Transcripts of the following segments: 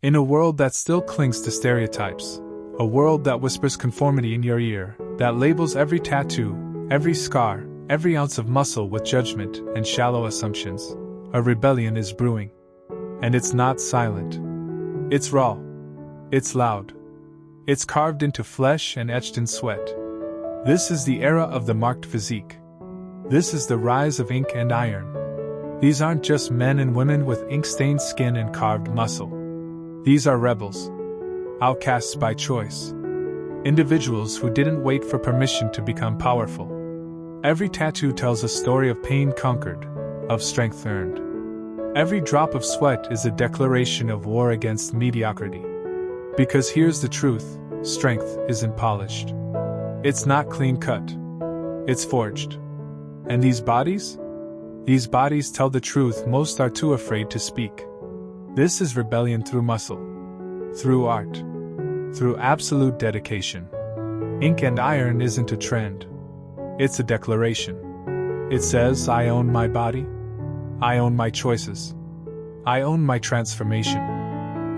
In a world that still clings to stereotypes, a world that whispers conformity in your ear, that labels every tattoo, every scar, every ounce of muscle with judgment and shallow assumptions, a rebellion is brewing. And it's not silent. It's raw. It's loud. It's carved into flesh and etched in sweat. This is the era of the marked physique. This is the rise of ink and iron. These aren't just men and women with ink-stained skin and carved muscle. These are rebels. Outcasts by choice. Individuals who didn't wait for permission to become powerful. Every tattoo tells a story of pain conquered, of strength earned. Every drop of sweat is a declaration of war against mediocrity. Because here's the truth, strength isn't polished. It's not clean-cut. It's forged. And these bodies? These bodies tell the truth most are too afraid to speak. This is rebellion through muscle. Through art. Through absolute dedication. Ink and iron isn't a trend. It's a declaration. It says, I own my body. I own my choices. I own my transformation.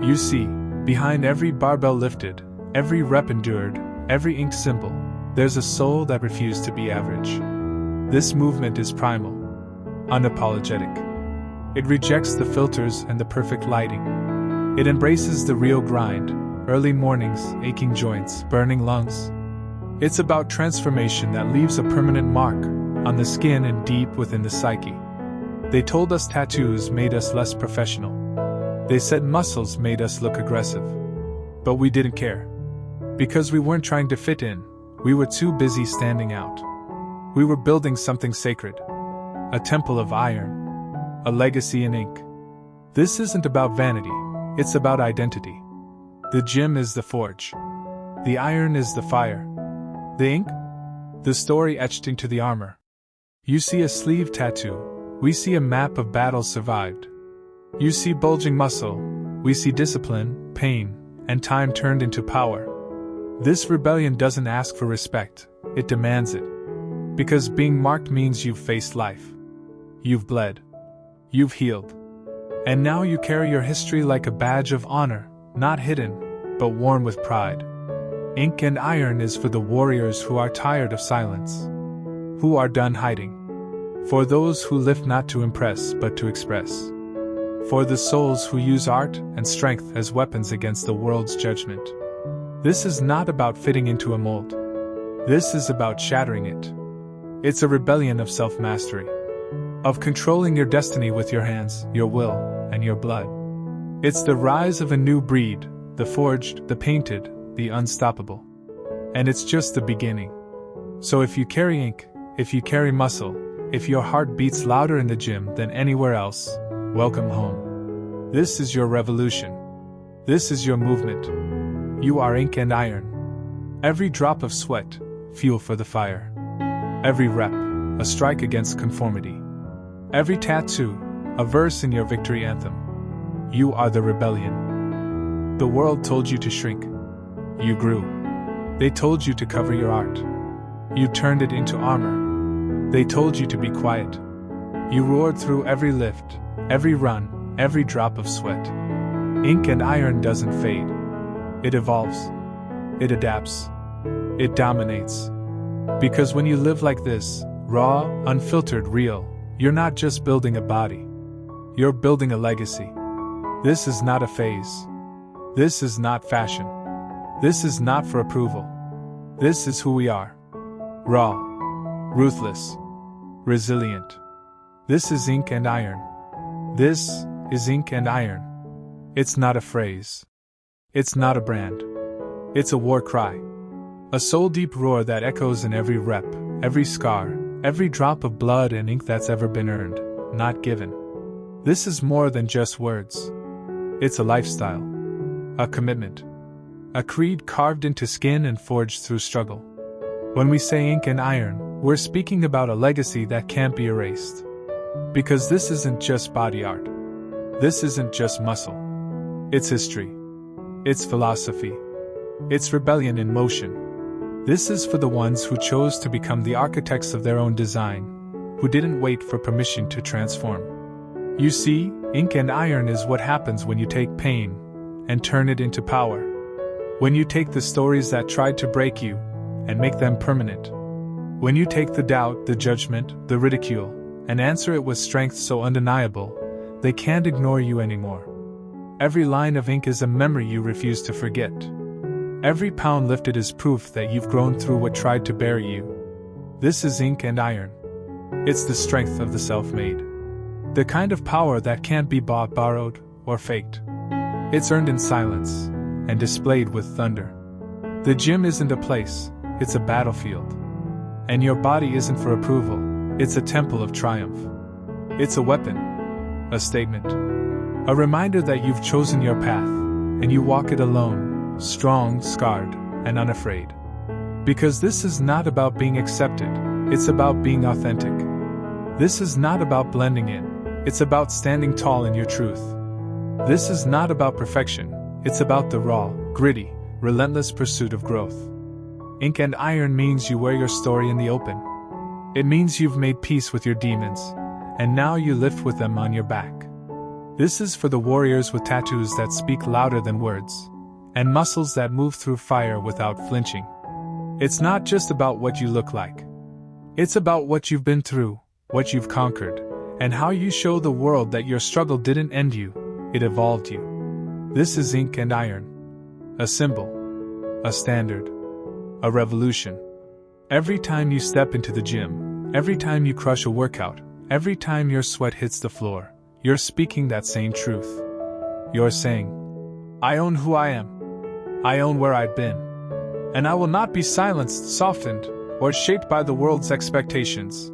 You see, behind every barbell lifted, every rep endured, every inked symbol, there's a soul that refused to be average. This movement is primal, unapologetic. It rejects the filters and the perfect lighting. It embraces the real grind, early mornings, aching joints, burning lungs. It's about transformation that leaves a permanent mark on the skin and deep within the psyche. They told us tattoos made us less professional. They said muscles made us look aggressive. But we didn't care. Because we weren't trying to fit in, we were too busy standing out. We were building something sacred. A temple of iron. A legacy in ink. This isn't about vanity, it's about identity. The gym is the forge. The iron is the fire. The ink? The story etched into the armor. You see a sleeve tattoo, we see a map of battles survived. You see bulging muscle, we see discipline, pain, and time turned into power. This rebellion doesn't ask for respect, it demands it. Because being marked means you've faced life. You've bled. You've healed. And now you carry your history like a badge of honor, not hidden, but worn with pride. Ink and iron is for the warriors who are tired of silence. Who are done hiding. For those who lift not to impress but to express. For the souls who use art and strength as weapons against the world's judgment. This is not about fitting into a mold. This is about shattering it. It's a rebellion of self-mastery. Of controlling your destiny with your hands, your will, and your blood. It's the rise of a new breed, the forged, the painted, the unstoppable. And it's just the beginning. So if you carry ink, if you carry muscle, if your heart beats louder in the gym than anywhere else, welcome home. This is your revolution. This is your movement. You are ink and iron. Every drop of sweat, fuel for the fire. Every rep, a strike against conformity. Every tattoo, a verse in your victory anthem. You are the rebellion. The world told you to shrink. You grew. They told you to cover your art. You turned it into armor. They told you to be quiet. You roared through every lift, every run, every drop of sweat. Ink and iron doesn't fade. It evolves. It adapts. It dominates. Because when you live like this, raw, unfiltered, real, you're not just building a body. You're building a legacy. This is not a phase. This is not fashion. This is not for approval. This is who we are. Raw. Ruthless. Resilient. This is ink and iron. This is ink and iron. It's not a phrase. It's not a brand. It's a war cry. A soul-deep roar that echoes in every rep, every scar, every drop of blood and ink that's ever been earned, not given. This is more than just words. It's a lifestyle. A commitment. A creed carved into skin and forged through struggle. When we say ink and iron, we're speaking about a legacy that can't be erased. Because this isn't just body art. This isn't just muscle. It's history. It's philosophy. It's rebellion in motion. This is for the ones who chose to become the architects of their own design, who didn't wait for permission to transform. You see, ink and iron is what happens when you take pain, and turn it into power. When you take the stories that tried to break you and make them permanent. When you take the doubt, the judgment, the ridicule, and answer it with strength so undeniable, they can't ignore you anymore. Every line of ink is a memory you refuse to forget. Every pound lifted is proof that you've grown through what tried to bury you. This is ink and iron. It's the strength of the self-made. The kind of power that can't be bought, borrowed, or faked. It's earned in silence and displayed with thunder. The gym isn't a place, it's a battlefield. And your body isn't for approval, it's a temple of triumph. It's a weapon, a statement, a reminder that you've chosen your path, and you walk it alone, strong, scarred, and unafraid. Because this is not about being accepted, it's about being authentic. This is not about blending in, it's about standing tall in your truth. This is not about perfection, it's about the raw, gritty, relentless pursuit of growth. Ink and iron means you wear your story in the open. It means you've made peace with your demons, and now you lift with them on your back. This is for the warriors with tattoos that speak louder than words, and muscles that move through fire without flinching. It's not just about what you look like. It's about what you've been through, what you've conquered, and how you show the world that your struggle didn't end you, it evolved you. This is ink and iron. A symbol. A standard. A revolution. Every time you step into the gym, every time you crush a workout, every time your sweat hits the floor, you're speaking that same truth. You're saying, I own who I am. I own where I've been. And I will not be silenced, softened, or shaped by the world's expectations.